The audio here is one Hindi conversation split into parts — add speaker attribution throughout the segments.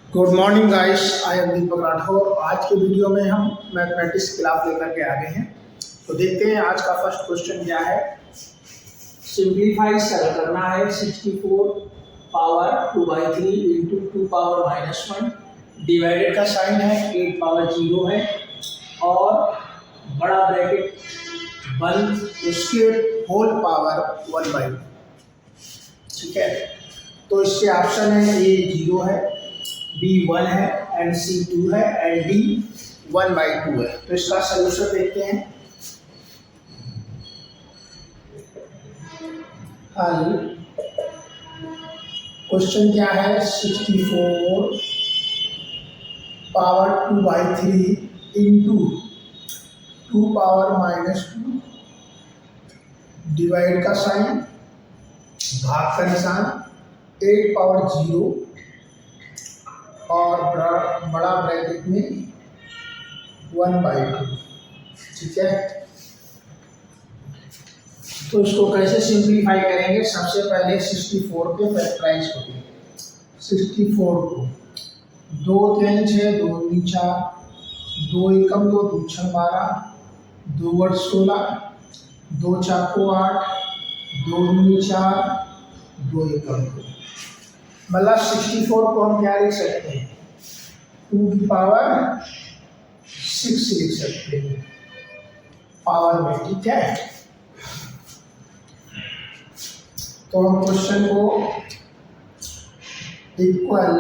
Speaker 1: Good morning guys, I am Deepak Rathore. आज के वीडियो में हम मैथमेटिक्स क्लास लेकर के आ गए हैं। तो देखते हैं आज का फर्स्ट क्वेश्चन क्या है। सिंप्लीफाई सर करना है 64 पावर 2/3 इंटू 2 पावर -1। डिवाइडेड का साइन है 8 पावर 0 है और बड़ा ब्रैकेट बंद, उसके होल पावर 1/2। ठीक है, तो इसके ऑप्शन है ए 0 है, बी 1 है एंड सी 2 है एंड डी 1/2 है। तो इसका सलूशन देखते हैं। हल क्वेश्चन क्या है, 64 पावर 2/3 इंटू 2 पावर -2, डिवाइड का साइन, भाग का निशान, 8 पावर 0 और बड़ा ब्रैकेट में 1/2। ठीक है, तो इसको कैसे सिंप्लीफाई करेंगे। सबसे पहले 64 के फैक्टराइज करेंगे। 64 को 2 3 6 2 3 4, 2 एकम 2 2 6 12, 2 8 16, 2 4 8, 2 दूनी 4, 2 एकम 2। मतलब 64 को हम क्या लिख सकते हैं, 2 की पावर 6 लिख सकते हैं पावर में। ठीक है, तो हम क्वेश्चन को इक्वल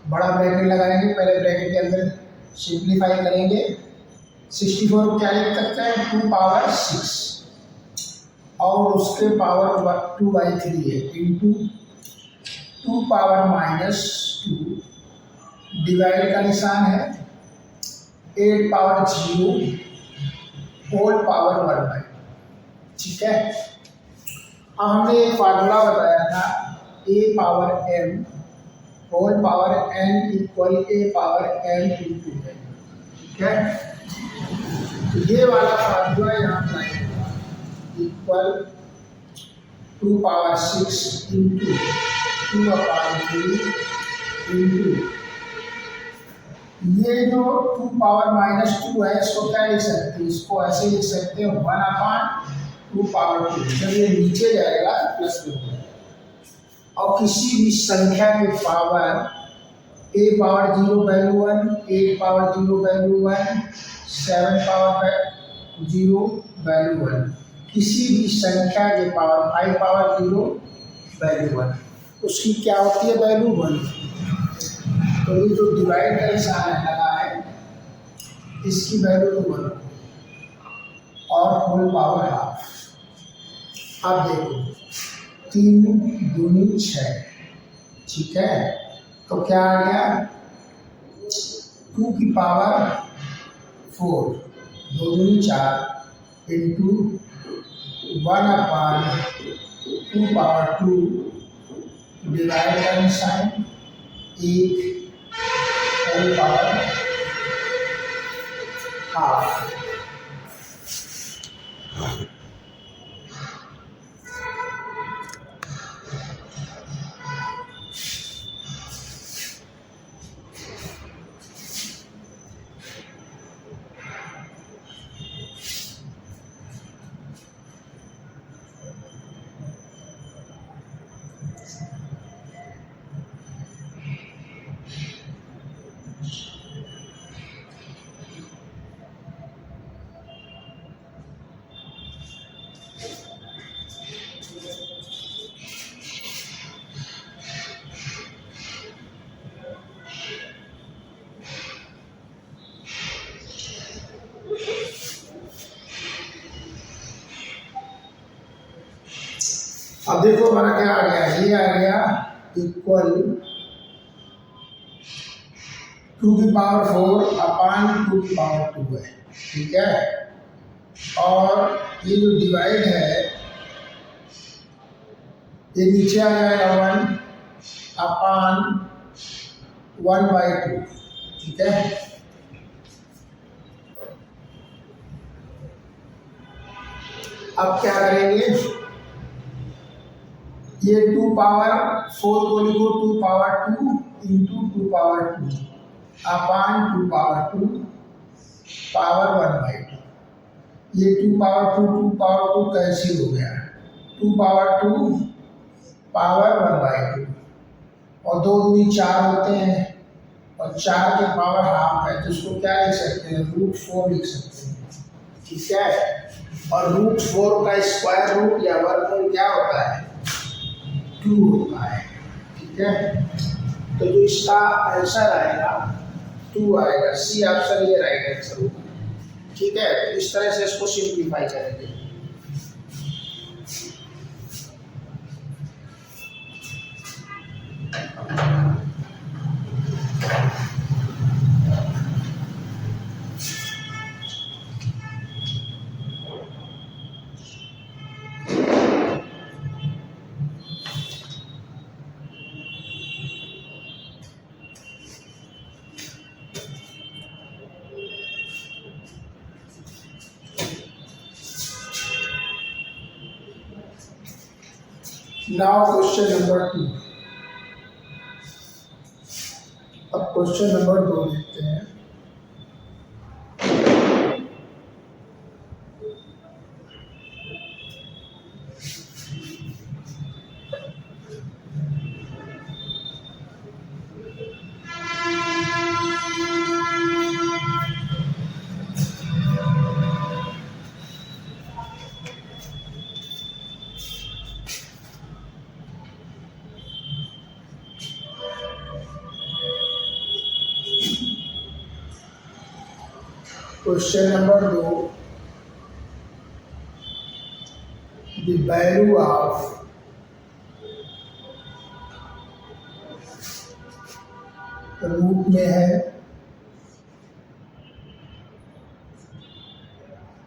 Speaker 1: बड़ा ब्रैकेट लगाएंगे, पहले ब्रैकेट के अंदर सिंप्लीफाई करेंगे। 64 को क्या लिख सकते हैं, 2 पावर 6 और उसके पावर 2/3 है इंटू 2 पावर -2, डिवाइड का निशान है 8 पावर 0 होल पावर 1/2। ठीक है, अब हमने एक फार्मूला बताया था a power m whole power n equal a power m into n। ठीक है, तो ये वाला फार्मूला यहाँ लाएंगे, इक्वल 2 पावर 6 इंटू 2/3 इंटू ये जो 2 पावर -2 है, इसको क्या लिख सकते हैं, इसको ऐसे लिख सकते हैं 1/2 पावर 2। जब ये नीचे जाएगा प्लस में हो जाएगा। और किसी भी संख्या के power a power 0 value 1, 8 power 0 value 1, 7 power 0 value 1, किसी भी संख्या के पावर 5 पावर 0 वैल्यू 1, उसकी क्या होती है, वैल्यू 1। तो ये जो डिवाइड का निशान लगा है, इसकी वैल्यू तो 1 और होल पावर हाफ। अब देखो 3 दूनी 6। ठीक है, तो क्या आ गया, 2 की पावर 4, 2 दूनी 4 इंटू 1/2 पावर 2, डिवाइड का निशान 1 होल पावर हाफ। अब देखो हमारा क्या आ गया, ये आ गया इक्वल 2 की पावर 4 अपान 2 की पावर 2 है। ठीक है, और ये जो डिवाइड है ये नीचे आ जाएगा 1 अपान 1/2। ठीक है, अब क्या करेंगे, ये 2 पावर 4 को लिखो 2 पावर 2 इंटू 2 पावर 2 अपान 2 पावर 2 पावर 1/2। ये 2 पावर 2 कैंसिल हो गया, 2 पावर 2 पावर 1/2 और 2 दूनी 4 होते हैं और 4 के पावर हाफ है, तो इसको क्या लिख सकते हैं, √4 लिख सकते हैं। ठीक है, और √4 का स्क्वायर रूट या वर्गमूल क्या होता है, 2 होता है। ठीक है, तो जो इसका आंसर आएगा 2 आएगा, सी ऑप्शन ये राइट आंसर होगा। ठीक है, तो इस तरह से इसको सिंप्लीफाई करेंगे। Now question number 2। अब क्वेश्चन नंबर 2 देखते हैं। Question number 2, the value of root में है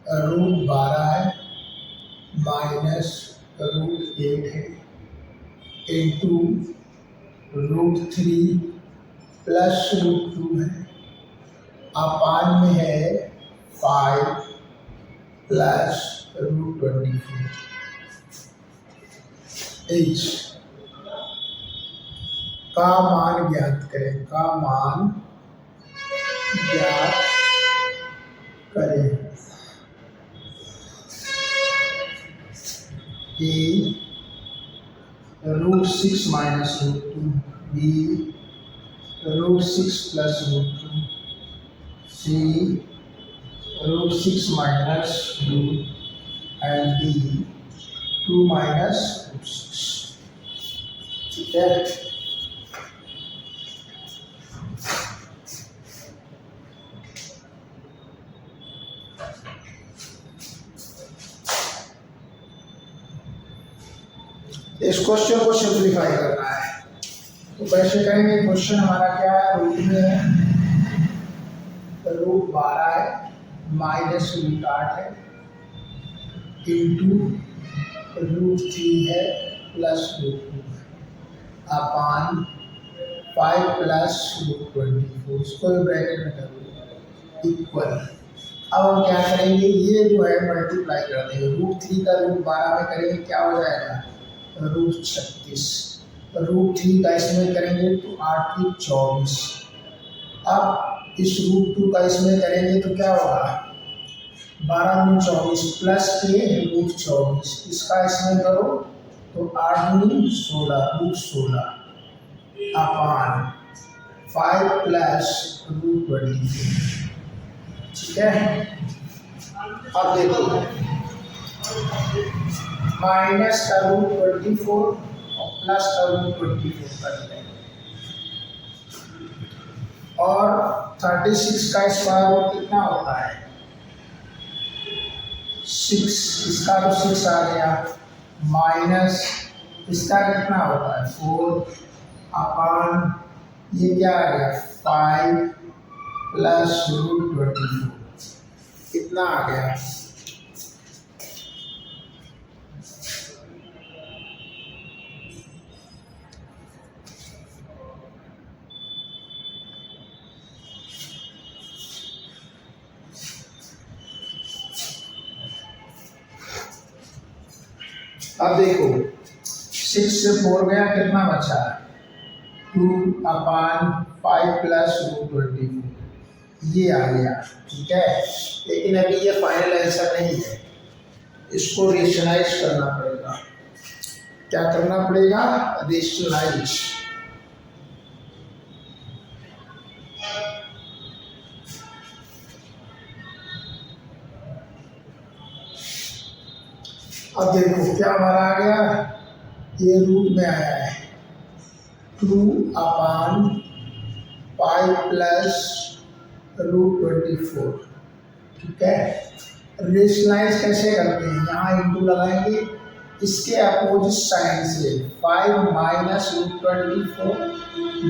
Speaker 1: √12 है माइनस √8 है इंटू √3 प्लस √2 है अपान में है 5 प्लस √24 h का मान ज्ञात करें, का मान ज्ञात करें। a √6 minus √2, b √6 plus √2, c √6 minus 2 and d 2 minus √6। ठीक है, इस क्वेश्चन को सिंप्लीफाई करना है तो कैसे करेंगे। क्वेश्चन हमारा क्या है, रूट में है √12 है माइनस √8 है इंटू √3 है प्लस √2 है अपान 5 प्लस √24, इसको ब्रैकेट में करो इक्वल। अब हम क्या करेंगे, ये जो है मल्टीप्लाई कर देंगे, √3 का √12 में करेंगे क्या हो जाएगा, √36, √3 का इसमें करेंगे तो 8 की 24। अब इस √2 का इसमें करेंगे तो क्या होगा, 12 में 24 प्लस के √24, इसका इसमें करो तो 8 में 16 √16 अपान 5 प्लस √24। ठीक है, अब देखो माइनस का √24 और प्लस का √24 कर देंगे और 36 का स्क्वायर रूट कितना होता है, 6, इसका तो 6 आ गया माइनस इसका कितना होता है 4 अपान ये क्या आ गया 5 प्लस √24 कितना आ गया, अब देखो 6 से 4 गया कितना बचा, 2/5 + √24 ये आ गया। ठीक है, लेकिन अभी ये फाइनल आंसर नहीं है, इसको रेशनलाइज करना पड़ेगा। क्या करना पड़ेगा? रेशनलाइज। अब देखो क्या हमारा आ गया, ये रूट में आया है 2/5 + √24। ठीक है, रेशनलाइज कैसे करते हैं? यहाँ इंटू लगाएंगे, इसके अपोजिट साइन से 5 - √24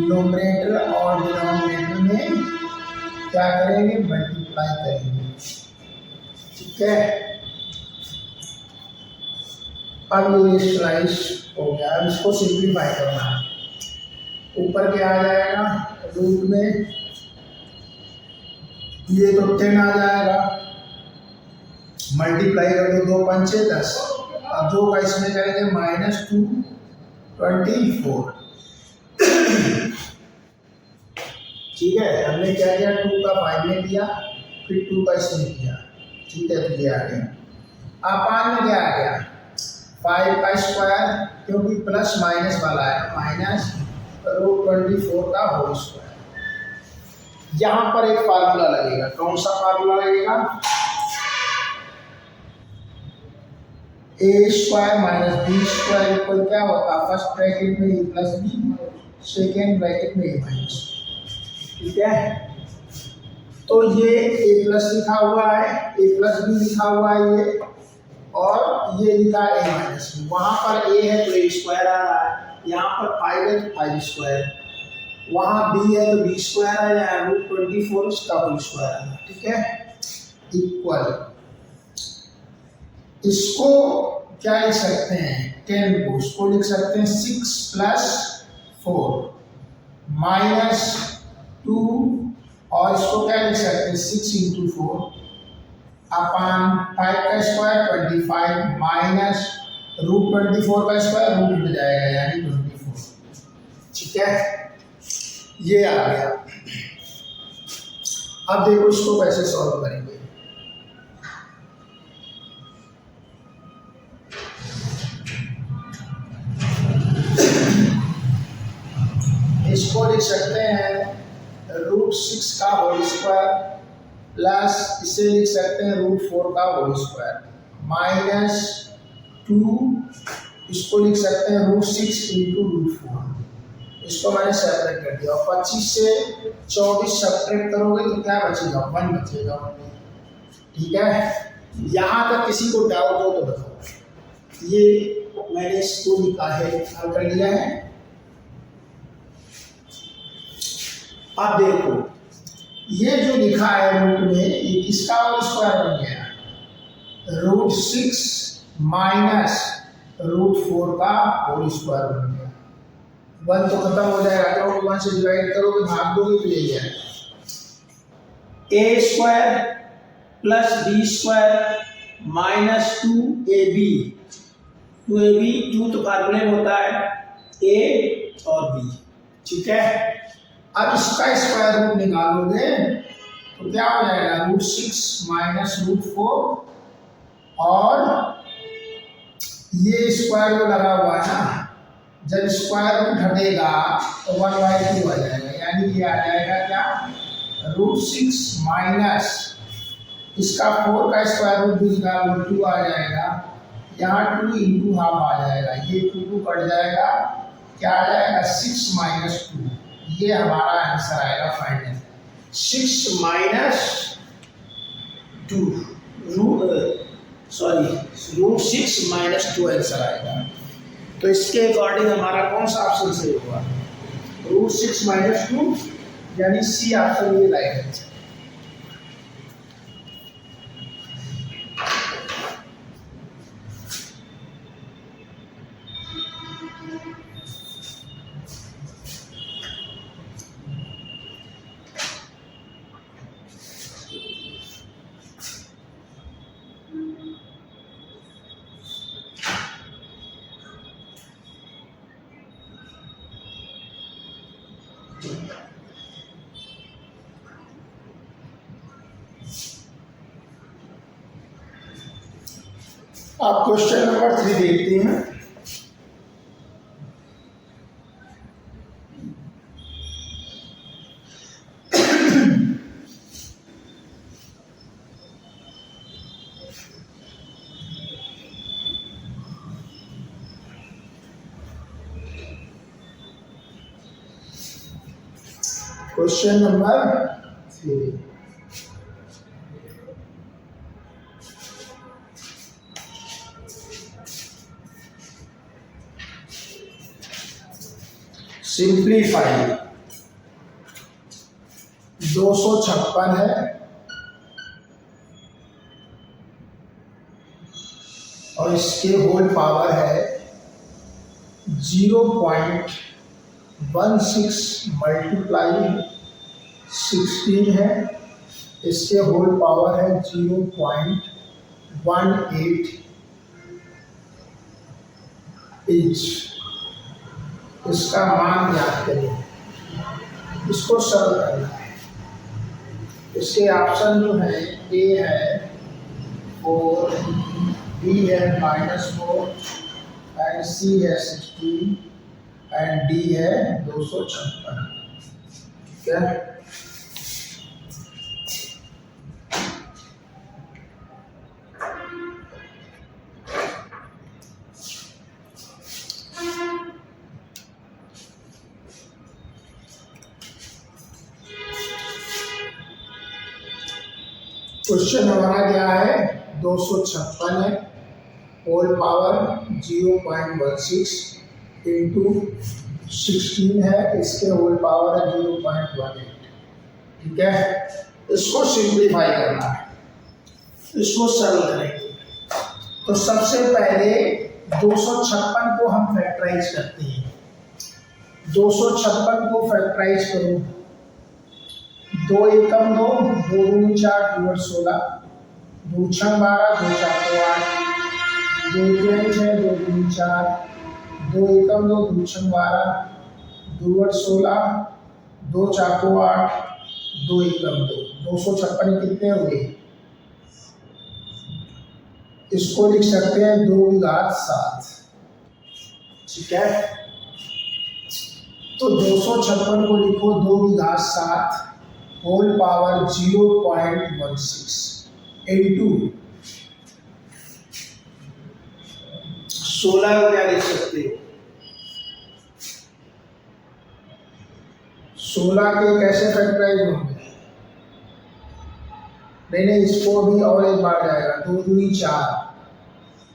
Speaker 1: नोमिनेटर और डिनोमिनेटर में क्या करेंगे? मल्टीप्लाई करेंगे। ठीक है, अब ये रेशनलाइज हो गया। अब इसको सिंप्लीफाई करना है। ऊपर क्या आ जाएगा? रूट में ये तो 10 आ जाएगा, मल्टीप्लाई कर दो, 2 पंचे 10, अब 2 का इसमें करेंगे -224। ठीक है, हमने क्या किया? 2 का 5 में किया, फिर 2 का इसमें किया। ठीक है, तो ये आ गया। अपान में क्या आ गया? 5 का स्क्वायर, क्योंकि प्लस माइनस वाला है, -√24 का होल स्क्वायर। यहाँ पर एक फार्मूला लगेगा। कौन सा फार्मूला लगेगा? a² - b² क्या होता है? फर्स्ट ब्रैकेट में a + b, सेकेंड ब्रैकेट में a - ठीक है, तो ये a+ लिखा हुआ है, a + b लिखा हुआ है ये, और ये लिखा है a - वहाँ पर a है तो a² आ रहा है, यहाँ पर 5 है तो 5², वहाँ b है तो b² आ जाएगा, √24 उसका होल स्क्वायर आ रहा है। ठीक है, इक्वल, इसको क्या लिख सकते हैं? 10 को इसको लिख सकते हैं 6 + 4 -2, और इसको क्या लिख सकते हैं? 6 × 4 अपान 5 का स्क्वायर 25 -√24 का स्क्वायर रूट मिल जाएगा, यानी 24। ठीक है, ये आ गया। अब देखो इसको कैसे सॉल्व करेंगे। इसको लिख सकते हैं √6 का होल स्क्वायर प्लस इसे लिख सकते हैं √4 का होल स्क्वायर -2, इसको लिख सकते हैं √6 × √4। इसको मैंने सेपरेट कर दिया, और 25 से 24 सेपरेट करोगे तो क्या बचेगा? 1 बचेगा। ठीक है, यहाँ तक किसी को डाउट हो तो बताओ। ये मैंने इसको लिखा है, हल कर लिया है। अब देखो ये जो लिखा है रूट में, ये किसका होल स्क्वायर बन गया? √6 - √4 का होल स्क्वायर बन गया। 1 तो खत्म हो जाएगा, क्योंकि 1 से डिवाइड करोगे भाग दोगे तो यही है। a² + b² -2ab, 2 तो फार्मूले में होता है a और b। ठीक है, अब इसका स्क्वायर रूट निकालोगे तो क्या हो जाएगा? √6 - √4, और ये स्क्वायर जो लगा हुआ है ना, जब स्क्वायर रूट हटेगा तो 1/2 आ जाएगा, यानी ये आ जाएगा क्या? √6 माइनस इसका 4 का स्क्वायर रूट भी निकाल लो, 2 आ जाएगा, यहाँ 2 × ½ आ जाएगा, ये 2 कट जाएगा, क्या आ जाएगा? 6 - 2। ये हमारा आंसर आएगा फाइनल। 6 - 2 √6 - 2 आंसर आएगा। तो इसके अकॉर्डिंग हमारा कौन सा ऑप्शन सही होगा? √6 - 2, यानी सी ऑप्शन ये राइट आंसर। आप क्वेश्चन नंबर 3 देखते हैं। क्वेश्चन नंबर 3, सिंप्लीफाई 256 है और इसके होल पावर है 0.16 मल्टीप्लाई 16 है, इसके होल पावर है 0.18 इंच। इसका मान ज्ञात करें, इसको सरल करना है। इसके ऑप्शन जो है ए है 4, बी है -4 एंड सी है 16 एंड डी है 256। ठीक है, क्वेश्चन हमारा क्या है 256 है, होल पावर 0.16 इंटू 16 है, इसके होल पावर है 0.18। ठीक है, इसको सिंप्लीफाई करना है, इसको सरल करेंगे। तो सबसे पहले 256 को हम फैक्टराइज करते हैं। 256 को फैक्टराइज करो, 2 एकम 2, 2 दूनी 4, 2 8 16, 2 छंग 12, 2 4 8, 2 3 6, 2 दूनी 4, 2 एकम 2, 2 छंग 12, 2 8 16, 2 4 8, 2 एकम 2, 256 कितने हुए? इसको लिख सकते हैं 2 की घात 7। ठीक है, तो 256 को लिखो 2 की घात 7 होल पावर 0.16 इंटू 16 को क्या लिख सकते हो? 16 के कैसे फैक्टराइज होंगे? नहीं, इसको भी और एक बार जाएगा, 2 दूनी 4,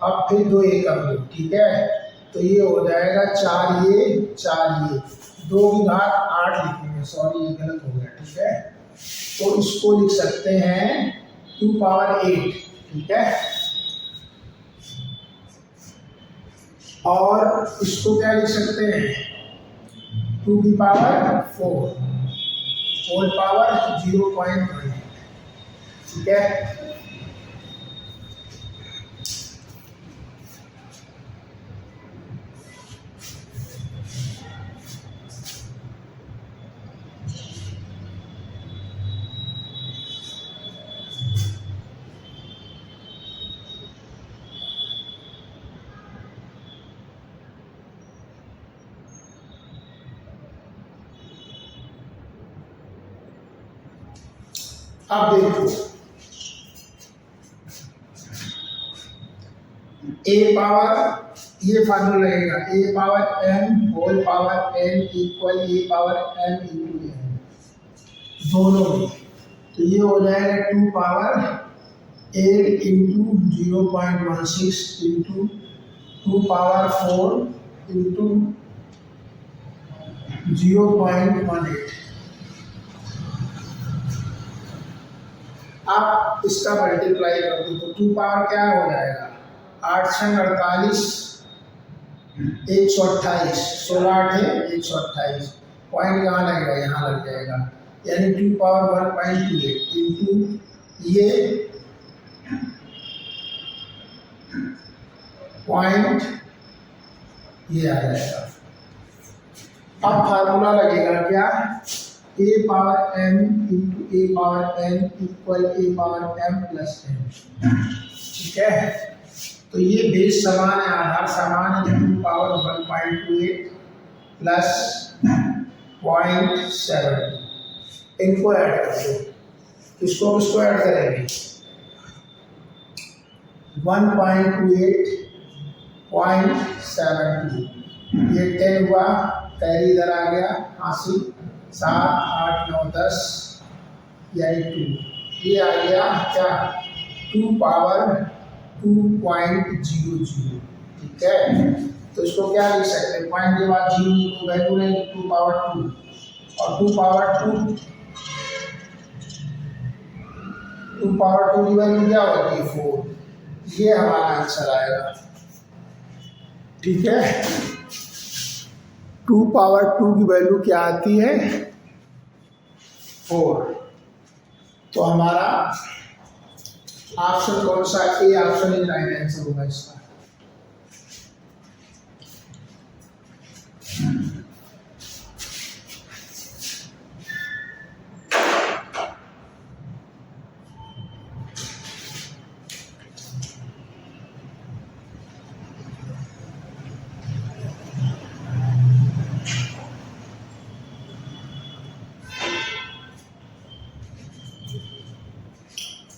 Speaker 1: अब फिर 2 एकम 2। ठीक है, तो ये हो जाएगा 4 ये 2 की घात 8 लिखेंगे, सॉरी ये गलत हो गया। ठीक है, तो इसको लिख सकते हैं 2 पावर 8। ठीक है, और इसको क्या लिख सकते हैं 2 की पावर 4 होल पावर 0.1। ठीक है, अब देखो ए पावर, ये फार्मूला रहेगा A power m whole power n equal A power m into n दोनों में, तो ये हो जाएगा 2 power 8 into 0.16 into 2 power 4 into 0.18। आप इसका मल्टीप्लाई कर दो तो 2 पावर क्या हो जाएगा 8 छंग 48, 128, 16 8 है 128, पॉइंट कहाँ लगेगा यहाँ लग जाएगा, यानी 2 पावर 1.28 इंटू ये पॉइंट ये आ जाएगा अब फार्मूला लगेगा क्या, ए power M into A power N equal A power M plus N. ठीक है, तो ये बेस समान है, आधार समान है, तो 2 पावर 1.28 प्लस 0.7, इनको ऐड कर दो। किसको किसको ऐड करेंगे, 1.28 0.72, ये 10 हुआ, कैरी इधर आ गया, 80, 7 8 9 10 यानी 2, ये आ गया क्या 2 पावर 2.00। ठीक है, तो इसको क्या लिख सकते हैं, पॉइंट के बाद 0 को वैल्यू लेंगे 2 पावर 2, और 2 पावर 2 की वैल्यू क्या होती है 4, ये हमारा आंसर आएगा। ठीक है, 2 पावर 2 की वैल्यू क्या आती है 4, तो हमारा ऑप्शन कौन सा, A option is right answer होगा इसका।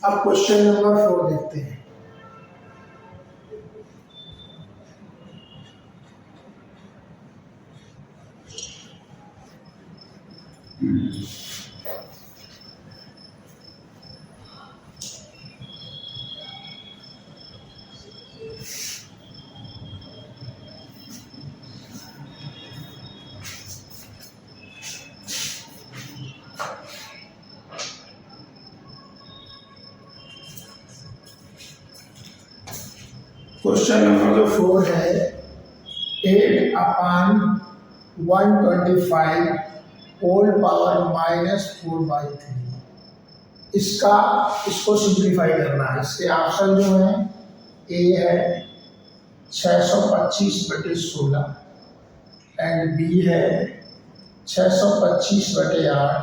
Speaker 1: अब क्वेश्चन नंबर 4 देखते हैं। क्वेश्चन नंबर जो 4 है, 8/125 होल पावर -4/3, इसको सिंप्लीफाई करना है। इसके ऑप्शन जो है, ए है 625/16 एंड बी है 625/8,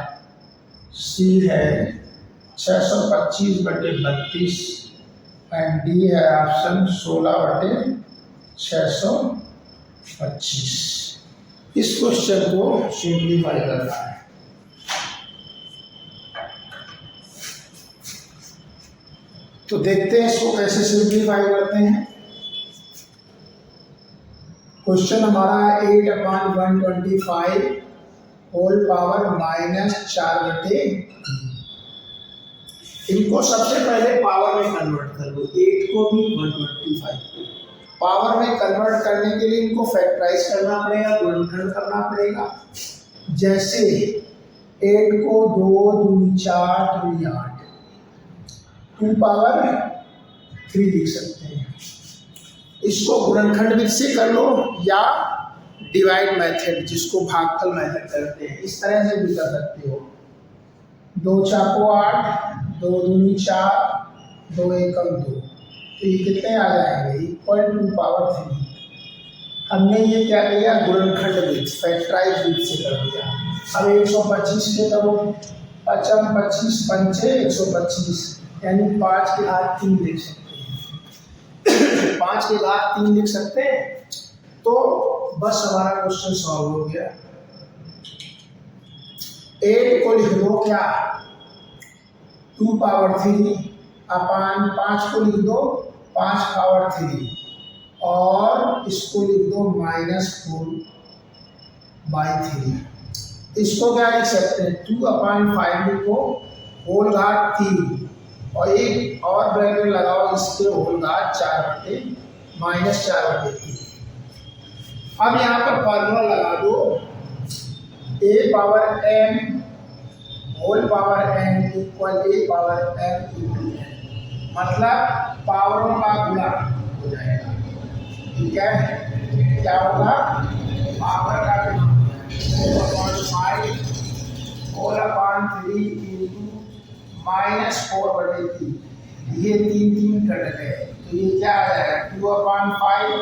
Speaker 1: सी है 625/32 एंड डी है ऑप्शन 16/625। इस क्वेश्चन को सिंप्लीफाई करना है। तो देखते हैं इसको कैसे सिंप्लीफाई करते हैं। क्वेश्चन हमारा है 8/125 होल पावर -4/3। इनको सबसे पहले पावर में कन्वर्ट कर दो, 8 को भी 125 को। पावर में कन्वर्ट करने के लिए इनको फैक्टराइज करना पड़ेगा, गुणनखंड करना पड़ेगा। जैसे 8 को 2 दूनी 4 दूनी 8, 2 पावर 3 लिख सकते हैं। इसको गुणनखंड विधि से कर लो या डिवाइड मेथड, जिसको भागफल मेथड करते हैं, इस तरह से भी कर सकते हो। 2 4 8, 2 दूनी 4, 2 एकम 2, तो ये कितने आ जाएंगे, इक्वल 2 पावर 3। हमने ये क्या किया, गुणनखंड विधि, फैक्टराइज विधि से कर दिया। अब 125 के करो, 55 25 पंचे 125, यानी 5 के घात 3 लिख सकते हैं। 5 के घात 3 लिख सकते हैं, तो बस हमारा क्वेश्चन सॉल्व हो गया। 8 को लिख दो क्या 2 पावर 3 अपान 5 को लिख दो 5 पावर 3, और इसको लिख दो -4/3। इसको क्या लिख सकते हैं, 2/5 लिखो होल घात 3, और एक और ब्रैकेट लगाओ इसके होल घात 4/-4/3। अब यहाँ पर फॉर्मूला लगा दो, a power m whole power n equal a power m into n, मतलब पावरों का गुणा हो जाएगा। ठीक है, क्या होगा, पावर का गुणा 4/5 होल अपान 3 इंटू -4/3, ये 3 कट गए, तो ये क्या आ जाएगा 2/5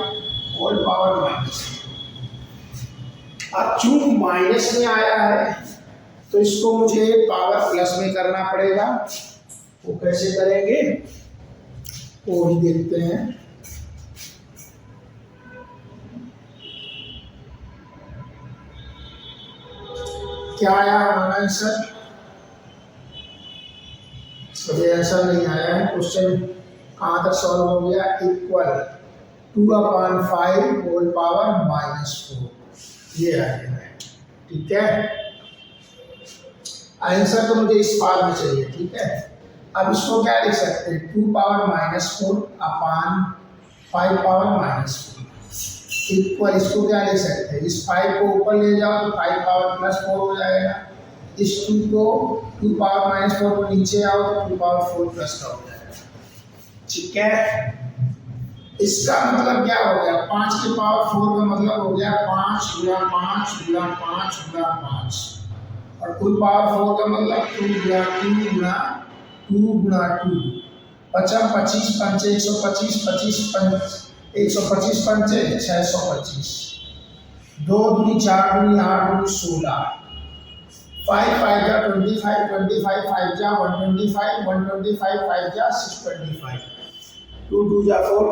Speaker 1: होल पावर -। अब चूंकि माइनस में आया है तो इसको मुझे पावर प्लस में करना पड़ेगा। वो कैसे करेंगे वो भी देखते हैं। क्या आया हमारा आंसर? मुझे आंसर नहीं आया है। क्वेश्चन कहाँ तक सॉल्व हो गया? इक्वल 2/5 होल पावर -4, ये आ गया है। ठीक है, आंसर तो मुझे इस पावर में चाहिए। ठीक है, अब इसको क्या लिख सकते हैं? 2 पावर -4 अपान 5 पावर -4 इक्वल, इसको क्या लिख सकते हैं? इस 5 को ऊपर ले जाओ तो 5 पावर +4 हो जाएगा। इस 2 को 2 पावर -4 को नीचे आओ तो 2 पावर 4 प्लस का हो जाएगा। ठीक है, इसका मतलब क्या हो गया? 5 की पावर 4 का मतलब हो गया 5 गुणा 5 गुणा 5 गुणा 5, और 2 पावर 4 का मतलब 2 गुणा 2 गुणा 2 गुणा 2। 55 25 पंचे 125 25 पंच 125 पंचे 625, 2 दूनी 4 दूनी 8 दूनी 16, 5 5 जा 25 25 5 जा 125 125 5 जा 625, 2 2 जा 4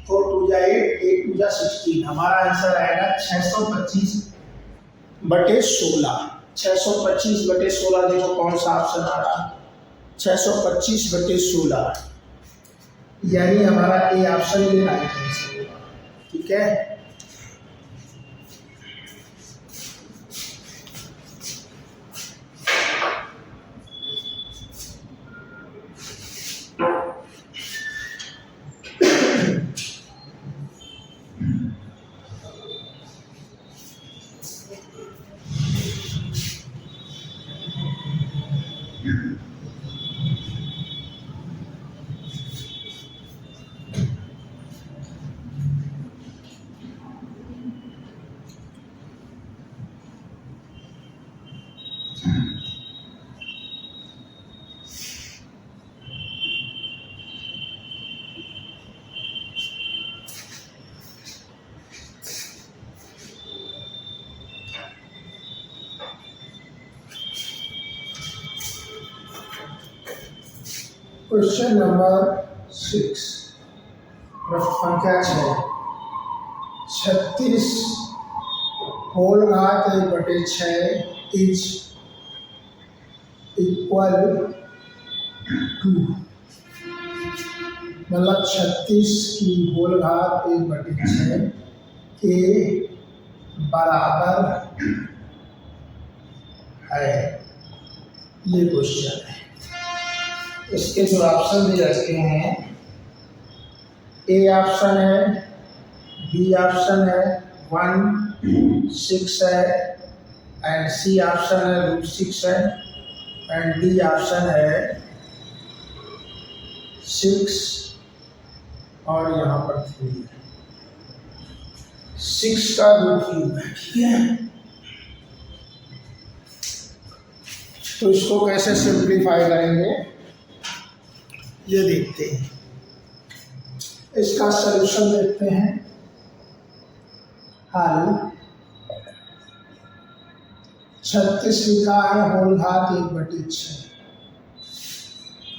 Speaker 1: 4 2 जा 8 8 2 जा 16। हमारा आंसर आएगा 625 बटे 16। 625 बटे 16 देखो कौन सा ऑप्शन आ रहा? 625 बटे 16, यानी हमारा ए ऑप्शन ये राइट आंसर होगा। ठीक है, क्वेश्चन नंबर 6 संख्या 6, 36 होल घात 1/6 इज इक्वल टू, मतलब 36 की होल घात 1/6 के बराबर है। ये क्वेश्चन है। इसके जो ऑप्शन दे रखे हैं, ए ऑप्शन है, बी ऑप्शन है 1 6 है, एंड सी ऑप्शन है √6 है, एंड डी ऑप्शन है 6 और यहाँ पर 3 है। 6 का √3 है। ठीक है, तो इसको कैसे सिंप्लीफाई करेंगे ये देखते हैं। इसका सलूशन देखते हैं। हल 36 लिखा है होल घात 1/6।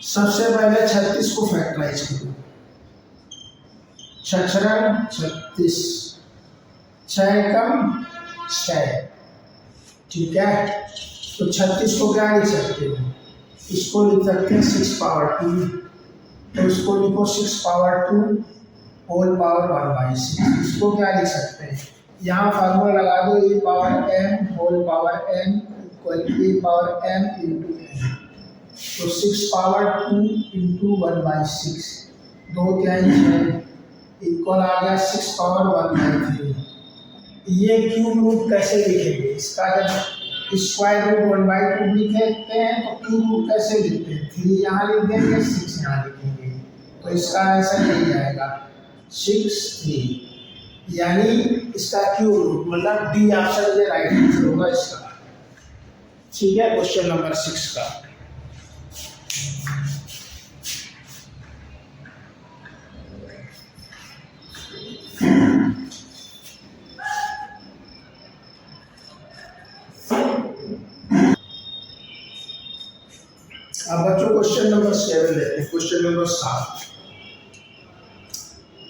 Speaker 1: सबसे पहले 36 को फैक्टराइज करो। 6 36, 6 कम 6। ठीक है, तो 36 को क्या लिख सकते हो? इसको लिख सकते हैं 6 पावर 2, तो इसको लिखो 6 पावर 2 होल पावर 1/6। इसको क्या लिख सकते हैं? यहाँ फार्मूला लगा दो, A power m whole power n equal A power m into n। तो 6 पावर 2 इंटू 1/6, 2 3 6 इक्वल आ गया 6 पावर 1/3। ये क्यूब रूट कैसे लिखेंगे? इसका जब स्क्वायर रूट 1/2 लिखते हैं तो क्यूब रूट कैसे लिखते हैं? 3 यहाँ लिख देंगे, 6 यहाँ लिखेंगे, तो इसका आंसर यही आएगा 6 3, यानी इसका क्यूब रूट मतलब डी ऑप्शन ये राइट आंसर होगा इसका। ठीक है, क्वेश्चन नंबर 6 का। अब बच्चों क्वेश्चन नंबर 7 लेते हैं। Question number 7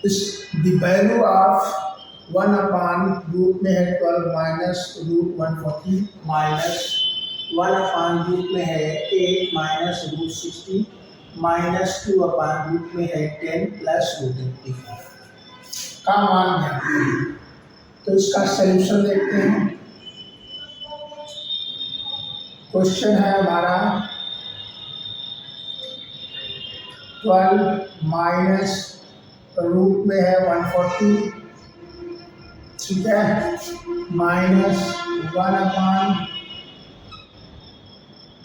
Speaker 1: is the value of 1 upon root में है 12 minus root 140 minus 1 upon root में है 8 minus root 60 minus 2 upon root में है 10 प्लस रूट 84 का मान है। तो इसका सलूशन देखते हैं। क्वेश्चन है हमारा 12 माइनस रूट में है 140, ठीक है, माइनस 1 अपान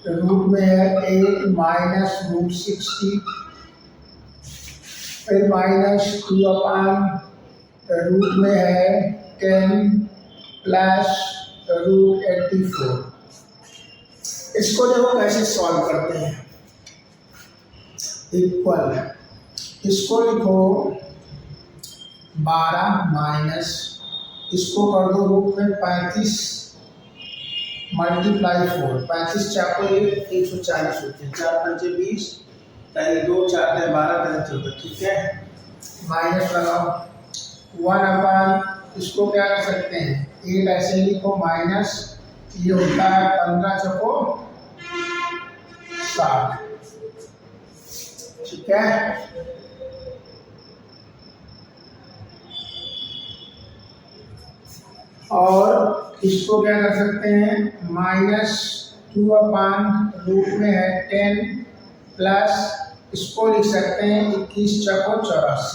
Speaker 1: रूट में है 8 माइनस रूट 60, फिर माइनस 2 अपान रूट में है 10 प्लस रूट 84। इसको देखो कैसे सॉल्व करते हैं। इक्वल, इसको लिखो 12 माइनस, इसको कर दो रूट में 35 मल्टीप्लाई 4, 35 चाको 140 होते हैं, 4 पंचे 20, पहले 2 4 12 पहले 14, ठीक है। माइनस लगाओ 1 अपान, इसको क्या कर सकते हैं 8 ऐसे लिखो माइनस, ये होता है 15 चको 60, ठीक है। और इसको क्या कर सकते हैं माइनस 2 अपान रूट में है 10 प्लस, इसको लिख सकते हैं 21 चको 84।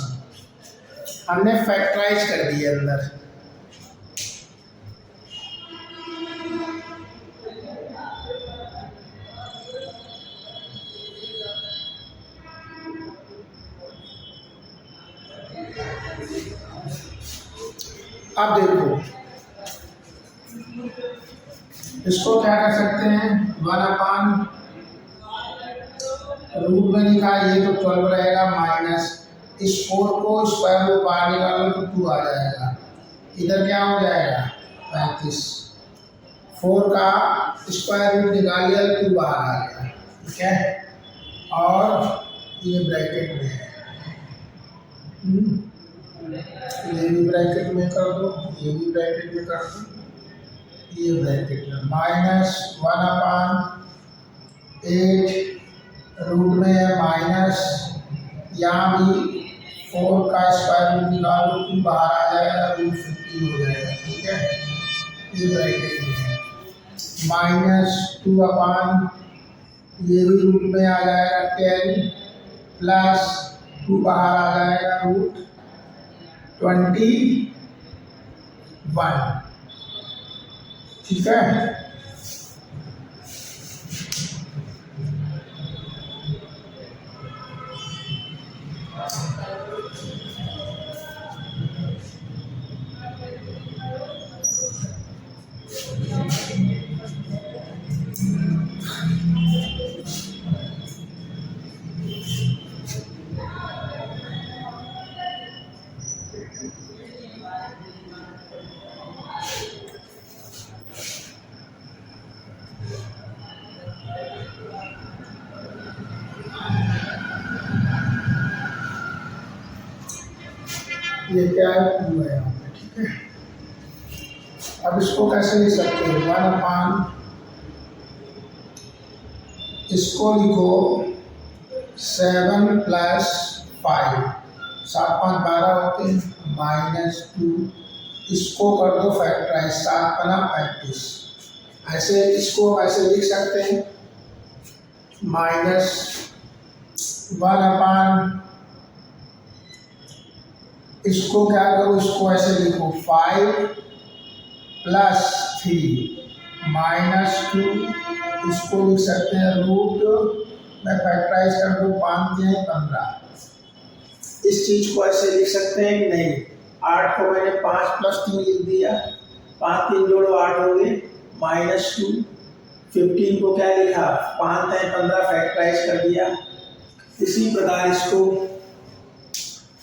Speaker 1: हमने फैक्टराइज कर दिया अंदर। अब देखो इसको क्या कर सकते हैं 1 अपान रूट में लिखा, ये तो 12 रहेगा, माइनस इस 4 को स्क्वायर रूट बाहर निकालो तो 2 आ जाएगा, इधर क्या हो जाएगा 35, 4 का स्क्वायर रूट निकाल लिया तो 2 बाहर आ गया, ठीक है। और ये ब्रैकेट में है, ये भी ब्रैकेट में कर दो, ये भी ब्रैकेट में कर दो, ये ब्रैकेट में माइनस 1 अपान 8 रूट में है माइनस, यहाँ भी 4 का स्क्वायर रूट निकालो तो बाहर आ जाएगा, रूट 50 हो जाएगा, ठीक है। ये ब्रैकेट में है माइनस 2 अपान, ये भी रूट में आ जाएगा 10 प्लस 2 बाहर आ जाएगा रूट 21, ठीक है। ये क्या है 2 है यहाँ पे, ठीक है। अब इसको कैसे लिख सकते हैं 1 अपान, इसको लिखो 7 प्लस 5, 7 5 12 होते हैं, माइनस 2, इसको कर दो फैक्टराइज 7 बना 35, ऐसे इसको ऐसे लिख सकते हैं माइनस 1 अपान, इसको क्या करो इसको ऐसे लिखो 5 प्लस 3 माइनस 2, इसको लिख सकते हैं रूट में फैक्टराइज कर दो 5 हैं 15। इस चीज को ऐसे लिख सकते हैं कि नहीं, 8 को मैंने 5 प्लस 3 लिख दिया, 5 3 जोड़ो 8 हो गए, माइनस 2, 15 को क्या लिखा 5 हैं 15 फैक्टराइज कर दिया। इसी प्रकार इसको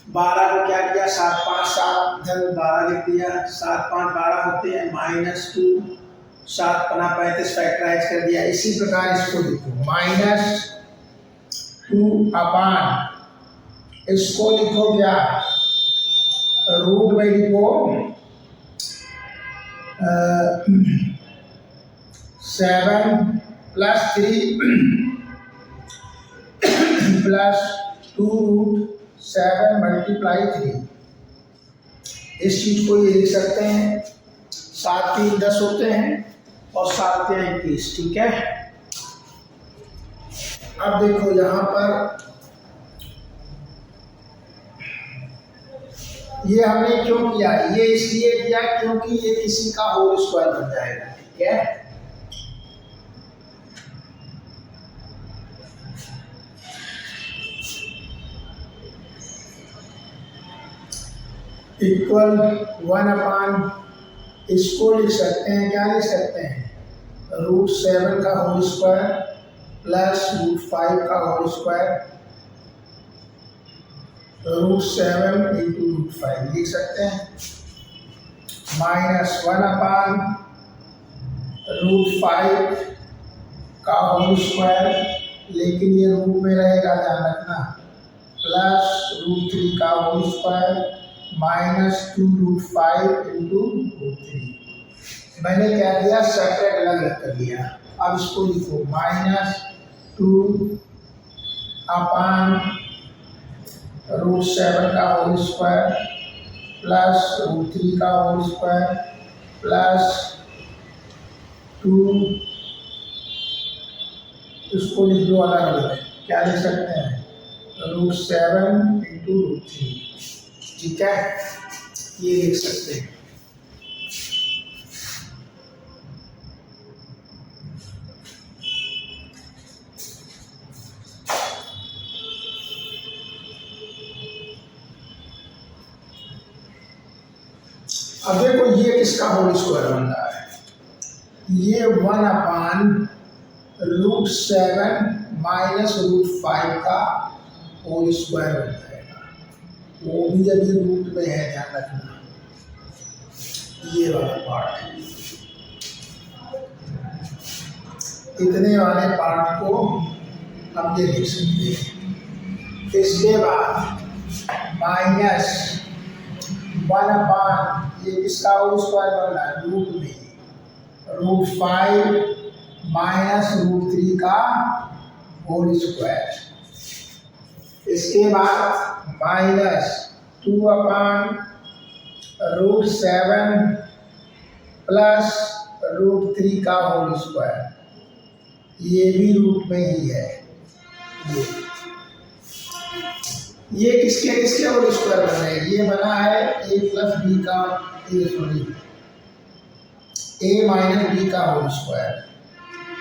Speaker 1: 12 को क्या किया 7 5 7 धन 12 लिख दिया, 7 5 12 होते हैं, माइनस 2, 7 5 35 फैक्टराइज कर दिया। इसी प्रकार इसको लिखो माइनस 2/, इसको लिखो क्या, रूट में लिखो 7 + 3 + 2√7 × 3। इस चीज को ये लिख सकते हैं, 7 3 10 होते हैं और 7 3 21, ठीक है। अब देखो यहाँ पर ये हमने क्यों किया, ये इसलिए किया क्योंकि ये किसी का होल स्क्वायर बन जाएगा, ठीक है। इक्वल 1/, इसको लिख सकते हैं, क्या लिख सकते हैं, √7 का होल स्क्वायर प्लस √5 का होल स्क्वायर, √7 × √5 लिख सकते हैं, -1/√5 का होल स्क्वायर, लेकिन ये रूट में रहेगा, ध्यान रखना, प्लस √3 का होल स्क्वायर -2√5 × √3। मैंने क्या किया, सेपरेट अलग अलग कर दिया। अब इसको लिखो -2/√7 का होल स्क्वायर प्लस √3 का होल स्क्वायर प्लस 2, इसको लिख दो अलग अलग, क्या लिख सकते हैं, √7 × √3, ठीक है, ये लिख सकते हैं। अब देखो ये किसका होल स्क्वायर बन रहा है, ये 1/√7 -√5 का होल स्क्वायर बन जाएगा, वो भी अभी रूट में है, ध्यान रखना, ये वाला पार्ट है। इतने वाले पार्ट को हम ये लिख सकते हैं। इसके बाद -1/, ये किसका होल स्क्वायर बन रहा है, रूट में, √5 -√3 का होल स्क्वायर। इसके बाद -2/√7 प्लस √3 का होल स्क्वायर, ये भी रूट में ही है। ये किसके किसके होल स्क्वायर बना है, ये बना है a + b का, a - b का होल स्क्वायर,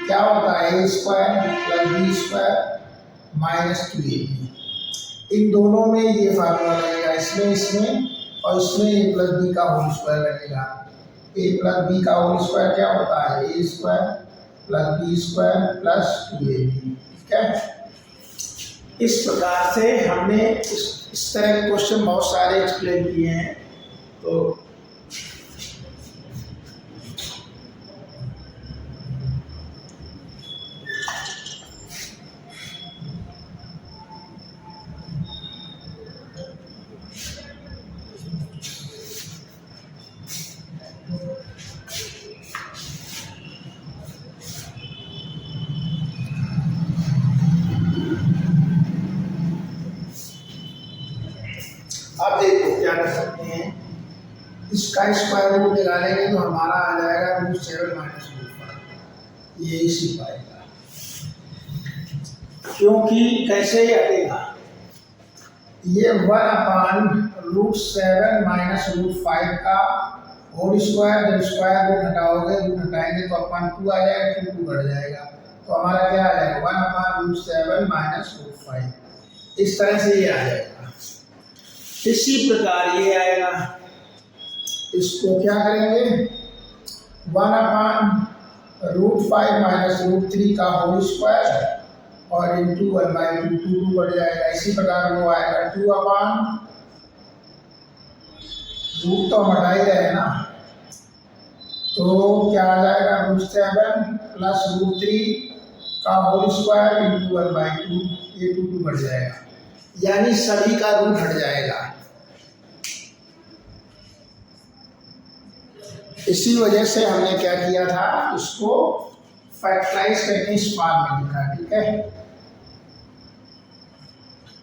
Speaker 1: क्या होता है, a² + b² -2ab। इन दोनों में ये फार्मूला लगेगा, इसमें और इसमें a + b का होल स्क्वायर लगेगा। a + b का होल स्क्वायर क्या होता है, a² + b² + 2ab, ठीक है। इस प्रकार से हमने इस तरह के क्वेश्चन बहुत सारे एक्सप्लेन किए हैं। तो अब देखो क्या कर सकते हैं, इसका स्क्वायर रूट निकालेंगे तो हमारा आ जाएगा √7 - √5, ये इसी पाएगा, क्योंकि कैसे ही हटेगा, ये 1/√7 - √5 का होल स्क्वायर, जब स्क्वायर रूट हटाओगे, रूट हटाएंगे तो अपन 2 आ जाएगा, 2 बढ़ जाएगा, तो हमारा क्या आ जाएगा, 1/√7 - √5, इस तरह से ये आ जाएगा। इसी प्रकार ये आएगा, इसको क्या करेंगे, 1/√5 - √3 का होल स्क्वायर और इंटू 1/2, 2 बढ़ जाएगा। इसी प्रकार वो आएगा 2/, रूट तो हम हटा ही रहे ना, तो क्या आ जाएगा, √7 + √3 का होल स्क्वायर इंटू 1/2, ये 2 2 बढ़ जाएगा, यानी सभी का रूट हट जाएगा। इसी वजह से हमने क्या किया था, इसको फैक्टराइज करके इस फॉर्म में लिखा। ठीक है,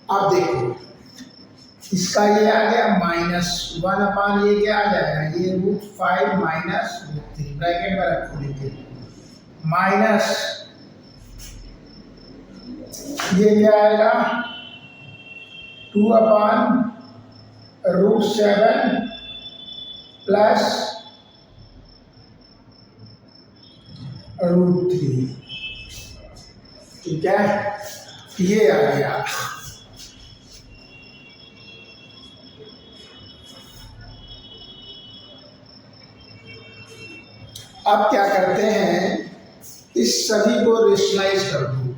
Speaker 1: अब देखो इसका ये आ गया -1 अपान ये क्या आ जाएगा, ये √5 माइनस √3 ब्रैकेट में रखो लेके, माइनस ये क्या आएगा 2 अपान √7 प्लस √3। ठीक है, ये आ गया। अब क्या करते हैं, इस सभी को रेशनलाइज कर दो,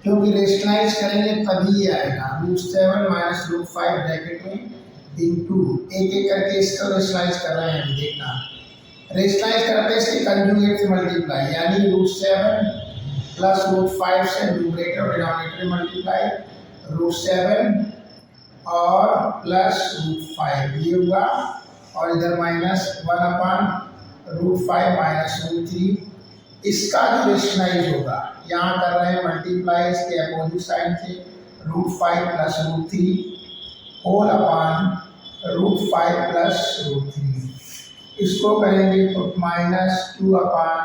Speaker 1: क्योंकि रेशनलाइज करेंगे तभी ये आएगा √7 माइनस √5 ब्रैकेट में इंटू, एक एक करके इसको रेशनलाइज कर रहे हैं, अभी देखना। रेशनलाइज करते इसके कंजुगेट से मल्टीप्लाई, यानी √7 प्लस √5 से न्यूमरेटर और डिनोमिनेटर मल्टीप्लाई, √7 और प्लस √5 ये हुआ, और इधर -1 अपान √5 माइनस √3, इसका भी रेशनलाइज होगा। यहाँ कर रहे हैं मल्टीप्लाई इसके अपोजिट साइड से, √5 प्लस √3 होल अपान √5 प्लस √3, इसको करेंगे तो -2 अपान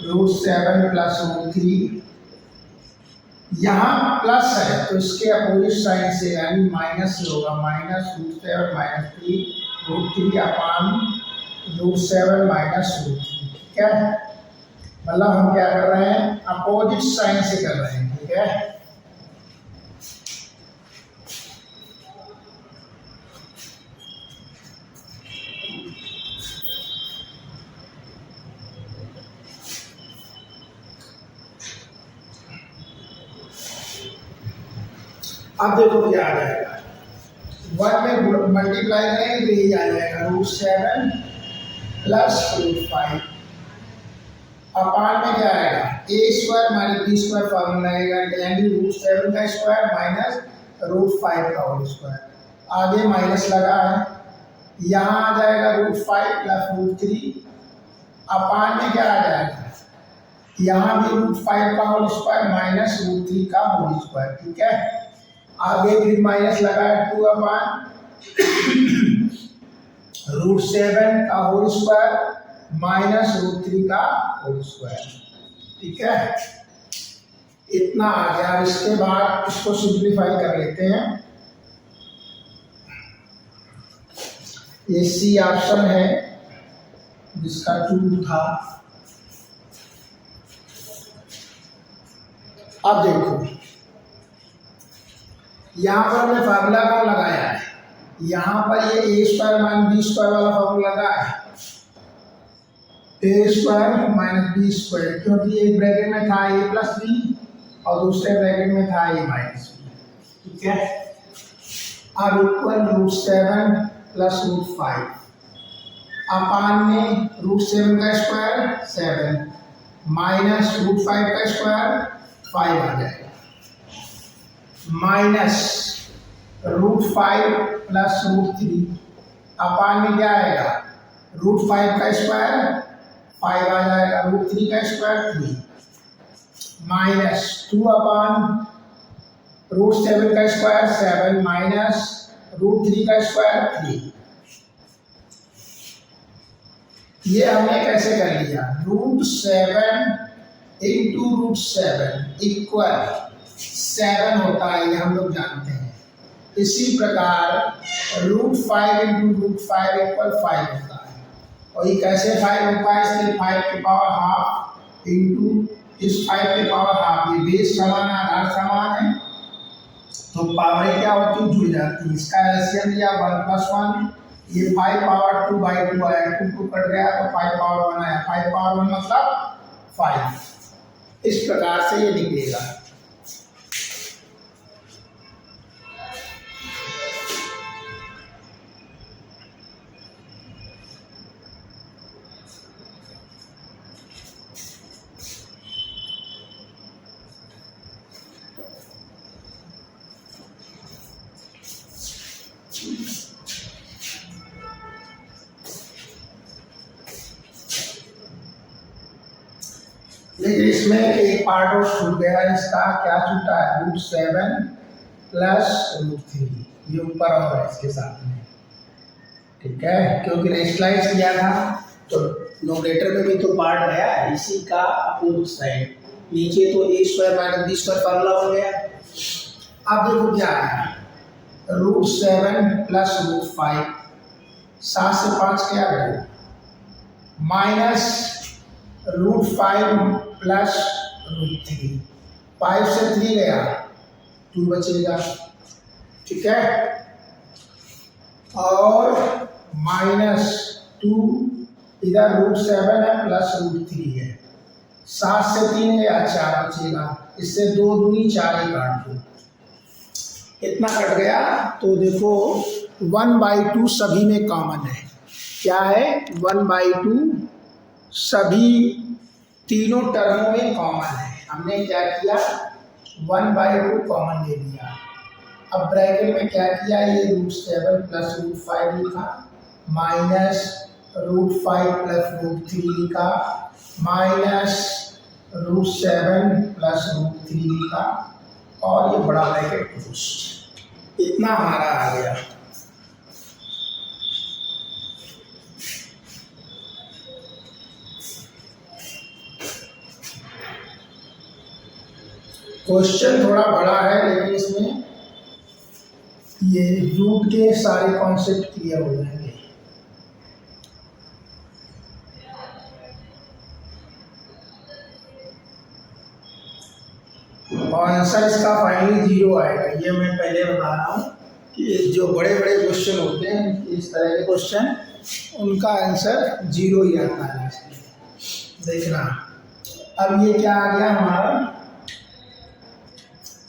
Speaker 1: √7 प्लस √3, यहाँ प्लस है तो इसके अपोजिट साइड से यानी माइनस से होगा, -√7 माइनस 3 अपान √7 माइनस √3। ठीक है, मतलब हम क्या कर रहे हैं, अपोजिट साइन से कर रहे हैं। ठीक है, अब देखो क्या आ जाएगा, 1 में मल्टीप्लाई करेंगे तो यही आ जाएगा √7 प्लस √5 अपान में क्या आएगा, a² माइनस b² फॉर्मूला आएगा, यानी √7 का स्क्वायर माइनस √5 का होल स्क्वायर, आगे माइनस लगा है, यहाँ आ जाएगा √5 प्लस √3 अपान में क्या आ जाएगा, यहाँ भी √5 का होल स्क्वायर माइनस √3 का होल स्क्वायर। ठीक है, आगे भी माइनस लगा है, 2 अपान √7 का होल स्क्वायर माइनस √3 का होल स्क्वायर। ठीक है, इतना आ गया। इसके बाद इसको सिंप्लीफाई कर लेते हैं, ये सी ऑप्शन है जिसका 2 था। अब देखो यहाँ पर हमने फार्मूला कौन लगाया है, यहाँ पर ये a² माइनस b² वाला फार्मूला लगा है, a² माइनस b², क्योंकि एक ब्रैकेट में था a प्लस b और दूसरे ब्रैकेट में था a माइनस b। ठीक है, अब इक्वल √7 प्लस √5 अपान में √7 का स्क्वायर 7 माइनस √5 का स्क्वायर 5 आ जाएगा, माइनस √5 प्लस √3 अपान में क्या आएगा, √5 का स्क्वायर 5 आ जाएगा, √3 का स्क्वायर 3 माइनस 2 अपान √7 का स्क्वायर 7 माइनस √3 का स्क्वायर 3। ये हमने कैसे कर लिया, √7 इंटू √7 इक्वल 7 होता है, ये हम लोग जानते हैं। इसी प्रकार √5 इंटू √5 इक्वल 5 होता है, और ये कैसे 5 होता है, इसलिए 5 के पावर हाफ इंटू इस 5 के पावर हाफ, ये बेस समान है, आधार समान है, तो पावर क्या होती है, जुड़ जाती है। इसका एलसीएम लिया 1 प्लस 1, ये 5 पावर 2/2 आया, 2 2 कट गया तो 5 पावर 1 आया, 5 पावर 1 मतलब 5। इस प्रकार से ये निकलेगा। लेकिन इसमें एक पार्ट और छूट गया है, इसका क्या छूटा है, √7 प्लस √3, ये ऊपर और है इसके साथ में, ठीक है, क्योंकि रेशनलाइज किया था तो नोमेरेटर में भी तो पार्ट गया है इसी का अपोजिट साइड, नीचे तो a² - b² फार्मूला हो गया। अब देखो क्या आया, √7 प्लस √5, 7 से 5 क्या गया, माइनस √5 प्लस √3, 5 से 3 गया, 2 बचेगा, ठीक है, और -2 इधर √7 है प्लस √3 है, 7 से 3 गया, 4 बचेगा, इससे 2 दूनी 4 ही काट दो, इतना कट गया। तो देखो 1/2 सभी में कॉमन है, क्या है, 1/2 सभी तीनों टर्मों में कॉमन है, हमने क्या किया, 1/2 कॉमन ले लिया। अब ब्रैकेट में क्या किया, ये √7 प्लस √5 लिखा, माइनस √5 प्लस √3 लिखा, माइनस √7 प्लस √3 लिखा, और ये बड़ा ब्रैकेट क्लोज, इतना हमारा आ गया। क्वेश्चन थोड़ा बड़ा है, लेकिन इसमें ये रूट के सारे कॉन्सेप्ट क्लियर हो जाएंगे। और आंसर इसका फाइनली 0 आएगा, ये मैं पहले बता रहा हूँ कि जो बड़े बड़े क्वेश्चन होते हैं इस तरह के क्वेश्चन, उनका आंसर 0 ही आता है। देखना, अब ये क्या आ गया हमारा,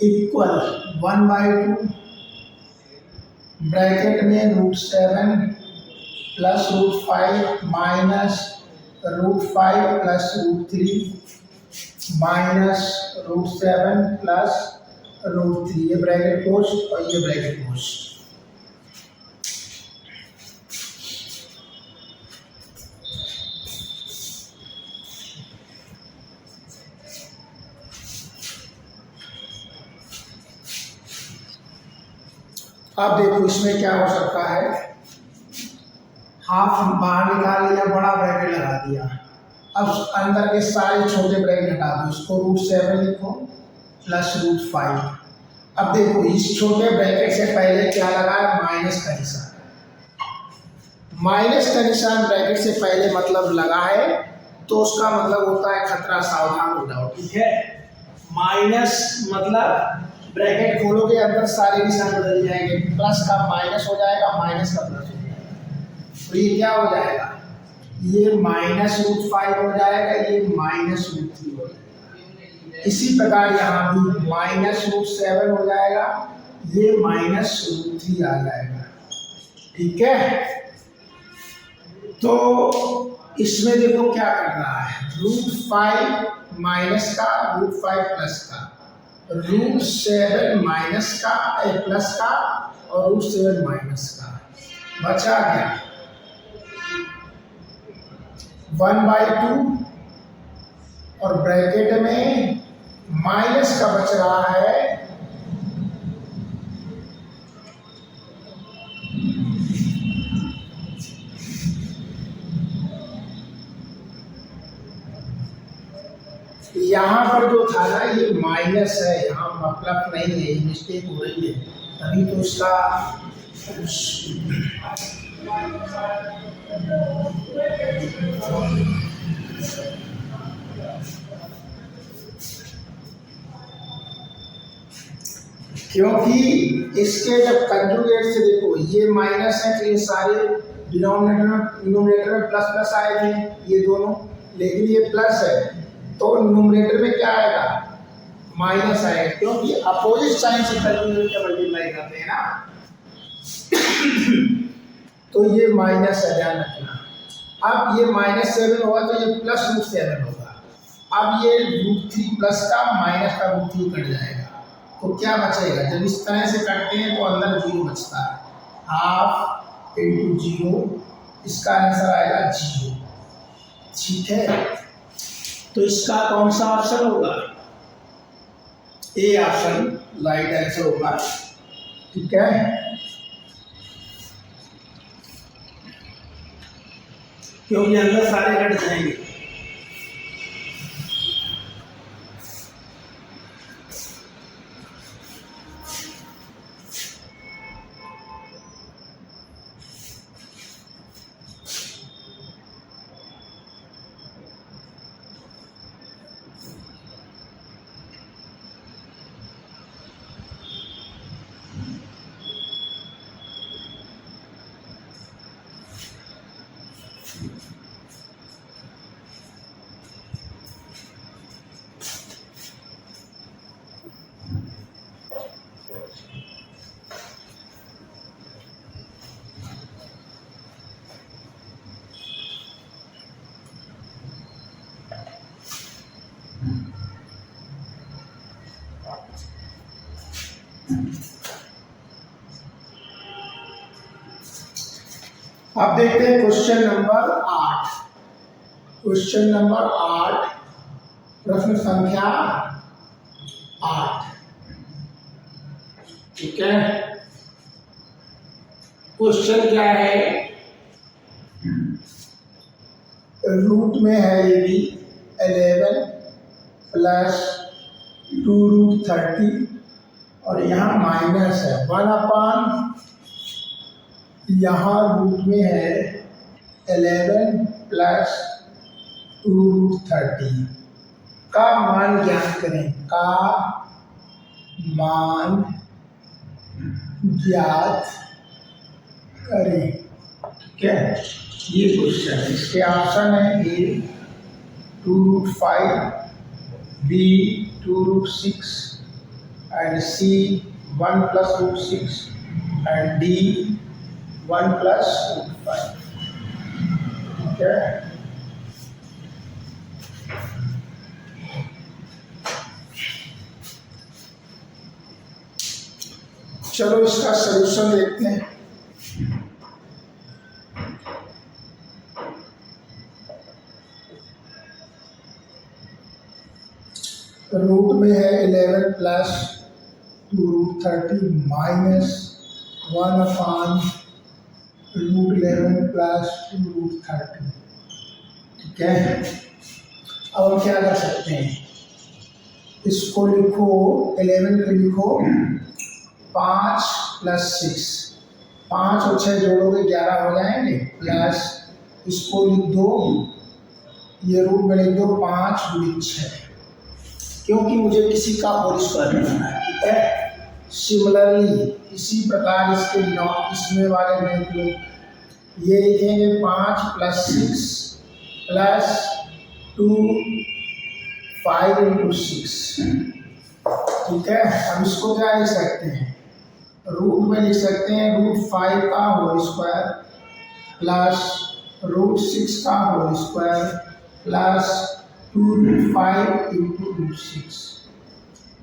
Speaker 1: इक्वल 1/2 ब्रैकेट में √7 plus √5 minus √5 plus √3 minus √7 plus √3, ये ब्रैकेट क्लोज और ये ब्रैकेट क्लोज। अब देखो इसमें क्या हो सकता है, हाफ बाहर निकाल लिया, बड़ा ब्रैकेट लगा दिया, अब अंदर के सारे छोटे ब्रैकेट हटा दो, इसको √7 लिखो प्लस √5। अब देखो इस छोटे ब्रैकेट से पहले क्या लगा है, माइनस का निशान, माइनस का निशान ब्रैकेट से पहले मतलब लगा है, तो उसका मतलब होता है खतरा, सावधान हो जाओ, ठीक है। माइनस मतलब ब्रैकेट खोलोगे अंदर सारे निशान बदल जाएंगे, प्लस का माइनस हो जाएगा, माइनस का प्लस हो जाएगा, तो ये क्या हो जाएगा, ये माइनस √5 हो जाएगा, ये माइनस √3 हो जाएगा। इसी प्रकार यहाँ भी माइनस √7 हो जाएगा, ये माइनस √3 आ जाएगा, ठीक है। तो इसमें देखो क्या कर रहा है, √5 माइनस का, √5 प्लस का, √7 माइनस का प्लस का, और √7 माइनस का, बचा क्या, 1/2 और ब्रैकेट में माइनस का बच रहा है, यहाँ पर जो था ना ये माइनस है, यहाँ मतलब नहीं है, मिस्टेक हो रही है, अभी तो उसका क्योंकि इसके जब कंजुगेट से देखो ये माइनस है, तो ये सारे डिनोमिनेटर में प्लस प्लस आए थे ये दोनों, लेकिन ये प्लस है तो न्यूमरेटर में क्या आएगा, माइनस आएगा, क्योंकि अपोजिट साइन से कंजुगेट मल्टीप्लाई करते हैं ना। तो ये माइनस है, ध्यान रखना। अब ये -7 होगा तो ये प्लस √7 होगा। अब ये √3 प्लस का माइनस का √3 कट जाएगा, तो क्या बचेगा, जब इस तरह से कटते हैं तो अंदर 0 बचता है, ½ × 0, इसका आंसर आएगा 0, ठीक है। तो इसका कौन सा ऑप्शन होगा? ए ऑप्शन राइट आंसर होगा। ठीक है, क्योंकि अंदर सारे कट जाएंगे। अब देखते हैं क्वेश्चन नंबर 8। क्वेश्चन नंबर 8, प्रश्न संख्या 8। ठीक है, क्वेश्चन क्या है? रूट में है ये भी 11 प्लस 2√30 और यहाँ माइनस है 1/, यहाँ रूट में है 11 प्लस 2√30 का मान ज्ञात करें। का मान ज्ञात करें। ठीक है, ये क्वेश्चन है। इसके ऑप्शन है A 2√5, B 2√6 and C 1 + √6 and D 1 + √5। ठीक है, चलो इसका सलूशन देखते हैं। रूट में है 11 प्लस 2√30 माइनस 1/√11 प्लस 2√30। ठीक है, अब हम क्या कर सकते हैं? इसको लिखो, 11 को लिखो 5 + 6, 5 और 6 जोड़ोगे 11 हो जाएंगे, प्लस इसको लिख दो, ये रूट में लिख दो 5 × 6, क्योंकि मुझे किसी का होल स्क्वायर निकालना है। ठीक है, सिमिलरली इसी प्रकार इसमें वाले में लो, ये लिखेंगे 5 + 6 प्लस 2 5 × 6। ठीक है, हम इसको क्या लिख सकते हैं? रूट में लिख सकते हैं √5 का होल स्क्वायर प्लस √6 का होल स्क्वायर प्लस 2√5 × √6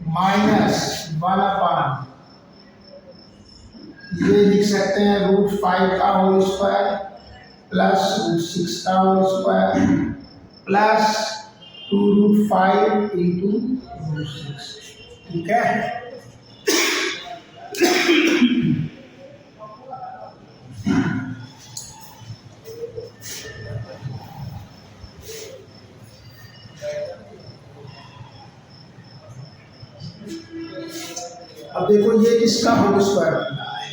Speaker 1: माइनस 1/, ये लिख सकते हैं √5 का होल स्क्वायर प्लस √6 का होल स्क्वायर प्लस 2√5 × √6। ठीक है, अब देखो ये किसका होल स्क्वायर बन रहा है?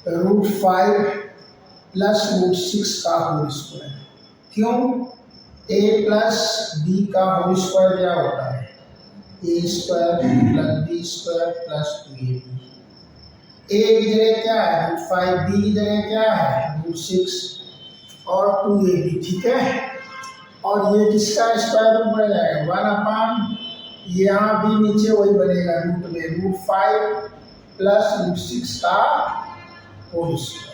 Speaker 1: √5 प्लस √6 का होल स्क्वायर। क्यों? a प्लस b का होल स्क्वायर क्या होता है? a² plus b² plus 2ab। a की जगह क्या है? √5, b की जगह क्या है? √6 और 2ab। ठीक है, और ये किसका स्क्वायर रूट बन जाएगा? 1/, यहाँ भी नीचे वही बनेगा रूट में √5 प्लस √6 का होल स्क्वायर।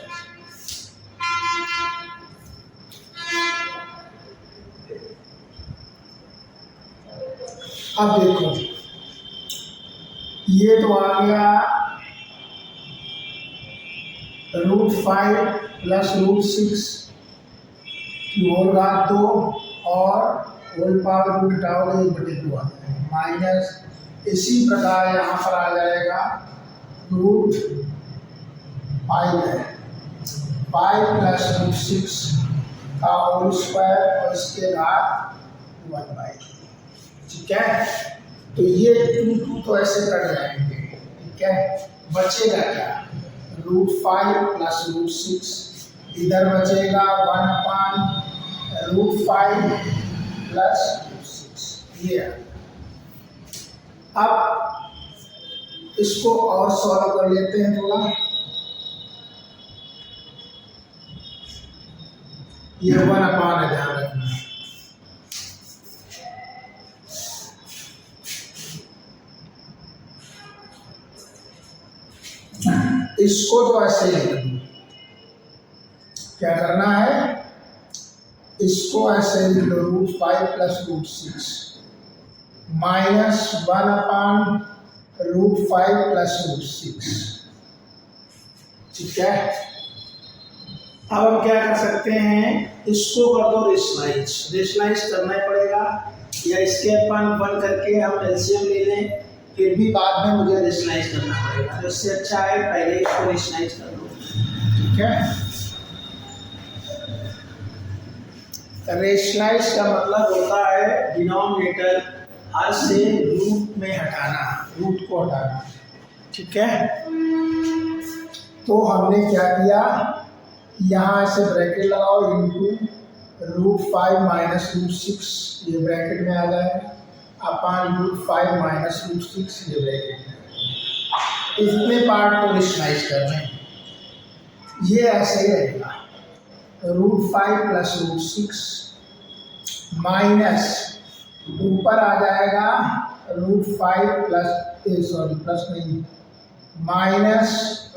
Speaker 1: अब देखो ये तो आ गया √5 प्लस √6 की होल घात 2 और होल पावर रूट हटाओगे 1/2 आ जाएगा माइनस। इसी प्रकार यहाँ पर आ जाएगा रूट 5 है 5 प्लस रूट 6 का होल स्क्वायर और इसके घात 1/3। ठीक है, तो ये 2 तो ऐसे कट जाएंगे। ठीक है, बचेगा क्या? रूट 5 प्लस रूट 6, इधर बचेगा 1/√5 प्लस रूट 6। ये अब इसको और सॉल्व कर लेते हैं थोड़ा। ये 1/, ध्यान रखना। इसको तो ऐसे लिख दो। क्या करना है? इसको ऐसे लिख लो root 5 plus root 6 minus 1/√5 plus root 6। ठीक है, अब हम क्या कर सकते हैं? इसको कर दो रेशनलाइज। रेशनलाइज करना ही पड़ेगा, या इसके अपन 1 करके हम एलसीएम ले लें, फिर भी बाद में मुझे रेशनलाइज करना पड़ेगा। तो इससे अच्छा है पहले इसको रेशनलाइज कर दो। ठीक है, रेशनलाइज का मतलब होता है डिनोमिनेटर हर से रूट में हटाना, रूट को हटाना। ठीक है, तो हमने क्या किया? यहाँ से ब्रैकेट लगाओ इनटू रूट 5 माइनस रूट 6, ये ब्रैकेट में आ जाएगा, अपान रूट 5 माइनस रूट 6, ये ब्रैकेट में। इतने पार्ट को रेशनलाइज कर रहे हैं, ये ऐसे ही रहेगा रूट 5 प्लस रूट 6 माइनस ऊपर आ जाएगा रूट 5 प्लस नहीं माइनस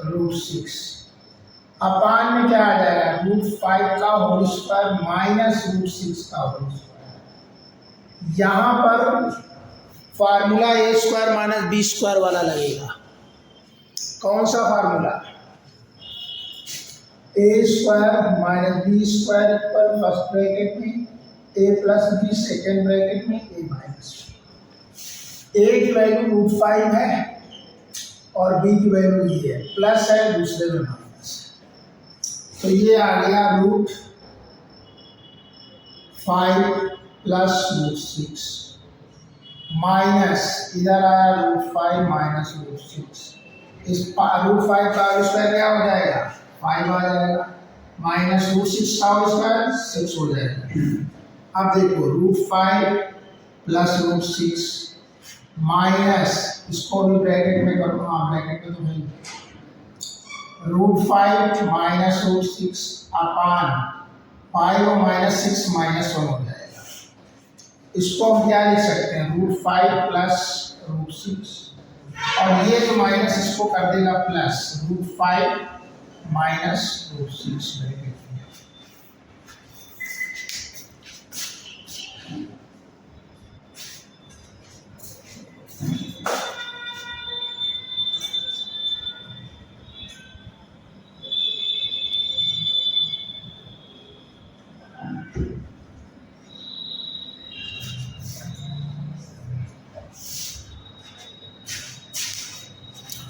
Speaker 1: रूट 6, अपान में क्या आ जाएगा? रूट 5 का होल स्क्वायर माइनस रूट 6 का होल स्क्वायर। यहाँ पर formula a square minus b square वाला लगेगा। कौन सा formula? A square minus b square पर फर्स्ट ब्रैकेट में, a plus b second bracket में, ए माइनस। ए की वैल्यू रूट 5 है और बी की वैल्यू ये है, प्लस है, दूसरे में माइनस। तो ये आ गया रूट 5 प्लस रूट 6 माइनस इधर आया रूट 5 माइनस रूट 6। इस रूट 5 का स्क्वायर क्या हो जाएगा? 5 आ जाएगा, माइनस रूट 6 का स्क्वायर 6 हो जाएगा। अब देखो रूट 5 प्लस रूट 6 माइनस, इसको भी ब्रैकेट में करो। हाँ, ब्रैकेट में तो नहीं, रूट 5 माइनस रूट 6 अपान 5 और माइनस 6 माइनस 1 हो जाएगा। इसको हम क्या लिख सकते हैं? रूट 5 प्लस रूट 6, और ये जो माइनस इसको कर देगा plus, root 5 minus root 6 bracket में।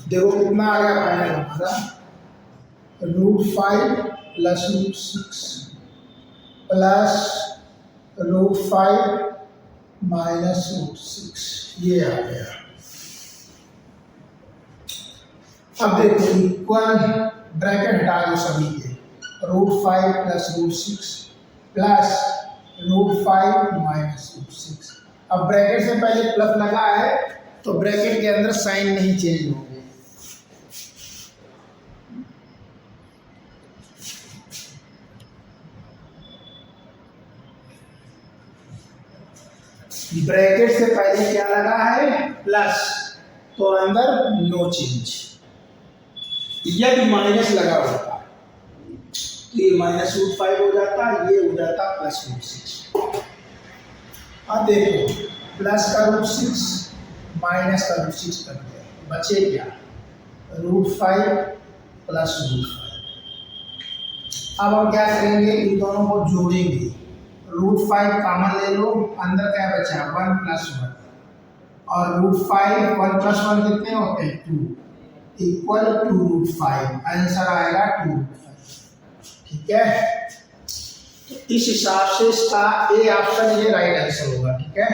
Speaker 1: देखो कितना आ गया फाइनल हमारा? Root 5 plus root 6 plus root 5 minus root 6, ये आ गया। अब देखो इक्वल ब्रैकेट हटा दो सभी के, root 5 plus root 6 plus root 5 minus root 6। अब ब्रैकेट से पहले प्लस लगा है तो ब्रैकेट के अंदर साइन नहीं चेंज होंगे। ब्रैकेट से पहले क्या लगा है? प्लस, तो अंदर नो चेंज। यदि माइनस लगा होता तो ये माइनस रूट 5 हो जाता, ये हो जाता प्लस रूट 6। अब देखो प्लस का रूट 6 माइनस का रूट 6 कर दिया, बचे क्या? Root 5 plus root 5। अब हम क्या करेंगे? इन दोनों को जोड़ेंगे। √5 कॉमन ले लो, अंदर क्या बचा 1 + 1 और √5 1 + 1 कितने होते हैं 2 इक्वल टू √5 आंसर आएगा 2√5। ठीक है, तो इस हिसाब से इसका ए ऑप्शन ये राइट आंसर होगा। ठीक है,